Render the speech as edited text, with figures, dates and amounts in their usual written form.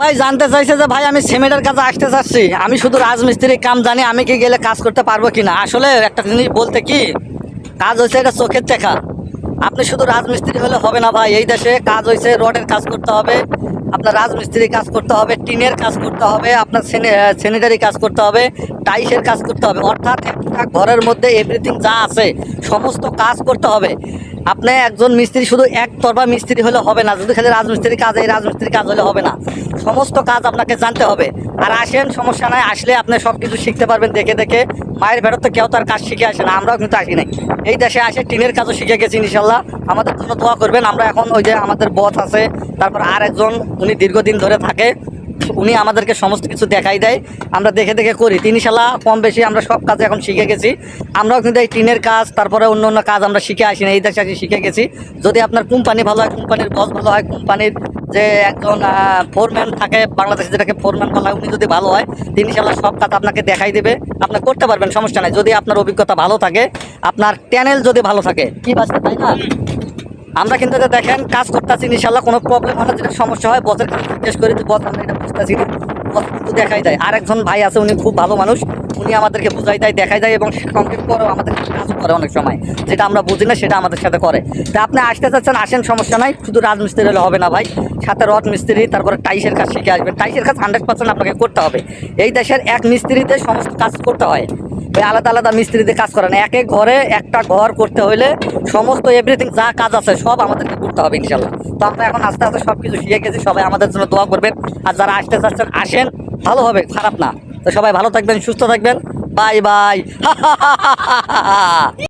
ভাই জানতে চাইছে যে ভাই আমি সিমেন্টের কাছে আসতে চাচ্ছি, আমি শুধু রাজমিস্ত্রির কাম জানি, আমি কি গেলে কাজ করতে পারবো কিনা। আসলে একটা জিনিস বলতে কি, কাজ হয়েছে এটা চোখের দেখা। আপনি শুধু রাজমিস্ত্রি হলে হবে না ভাই, এই দেশে কাজ হয়েছে রডের কাজ করতে হবে, আপনার রাজমিস্ত্রির কাজ করতে হবে, টিনের কাজ করতে হবে, আপনার স্যানিটারি কাজ করতে হবে, টাইসের কাজ করতে হবে, অর্থাৎ একটা ঘরের মধ্যে এভরিথিং যা আছে সমস্ত কাজ করতে হবে। আপনি একজন মিস্ত্রি শুধু একতরফা মিস্ত্রি হলে হবে না, যদি খালি রাজমিস্ত্রি কাজ এই রাজমিস্ত্রির কাজ হলে হবে না, সমস্ত কাজ আপনাকে জানতে হবে। আর আসেন, সমস্যা নাই, আসলে আপনি সব কিছু শিখতে পারবেন দেখে দেখে। মায়ের ভেতর তো কেউ তার কাজ শিখে আসে না, আমরাও কিন্তু আসি নাই, এই দেশে আসে টিনের কাজও শিখে গেছি ইনশাল্লাহ। আমাদের জন্য দোয়া করবেন। আমরা এখন ওই যে আমাদের বস আছে, তারপর আর একজন উনি দীর্ঘদিন ধরে থাকে, উনি আমাদেরকে সমস্ত কিছু দেখাই দেয়, আমরা দেখে দেখে করি। ইনশাল্লাহ কম বেশি আমরা সব কাজ এখন শিখে গেছি। আমরাও কিন্তু এই টিনের কাজ তারপরে অন্য অন্য কাজ আমরা শিখে আসি না, এই দেশে আসি শিখে গেছি। যদি আপনার কোম্পানি ভালো হয়, কোম্পানির বস ভালো হয়, কোম্পানির যে একজন ফোরম্যান থাকে বাংলাদেশে যেটাকে ফোরম্যান বলা হয়, উনি যদি ভালো হয়, ইনশাল্লাহ সব কাজ আপনাকে দেখাই দেবে, আপনি করতে পারবেন, সমস্যা নাই। যদি আপনার অভিজ্ঞতা ভালো থাকে, আপনার চ্যানেল যদি ভালো থাকে, কি বাঁচতে, তাই না? আমরা কিন্তু এটা দেখেন কাজ করতেছি ইনশাল্লাহ, কোনো প্রবলেম হয় না। যেটা সমস্যা হয় বসের কাছে জিজ্ঞেস করি যে বস আমরা এটা বুঝতেছি না, বস কিন্তু দেখাই দেয়। আর একজন ভাই আছে, উনি খুব ভালো মানুষ, উনি আমাদেরকে বুঝাই দেয়, দেখাই দেয় এবং কমপ্লিট করেও আমাদের কাজও করে অনেক সময়, যেটা আমরা বুঝি না সেটা আমাদের সাথে করে। তা আপনি আসতে চাচ্ছেন আসেন, সমস্যা নাই। শুধু রাজমিস্ত্রি হলে হবে না ভাই, সাথে রড মিস্ত্রি, তারপরে টাইসের কাজ শিখে আসবেন। টাইসের কাজ 100% আপনাকে করতে হবে। এই দেশের এক মিস্ত্রিতে সমস্ত কাজ করতে হয়, ওই আলাদা আলাদা মিস্ত্রিতে কাজ করে না। এক এক ঘরে একটা ঘর করতে হলে সমস্ত এভরিথিং যা কাজ আছে সব আমাদেরকে করতে হবে ইনশাল্লাহ। তো আমরা এখন আস্তে আস্তে সব কিছু শিখে গেছি, সবাই আমাদের জন্য দোয়া করবেন। আর যারা আসতে চাচ্ছেন আসেন, ভালো হবে, খারাপ না। তো সবাই ভালো থাকবেন, সুস্থ থাকবেন, বাই বাই।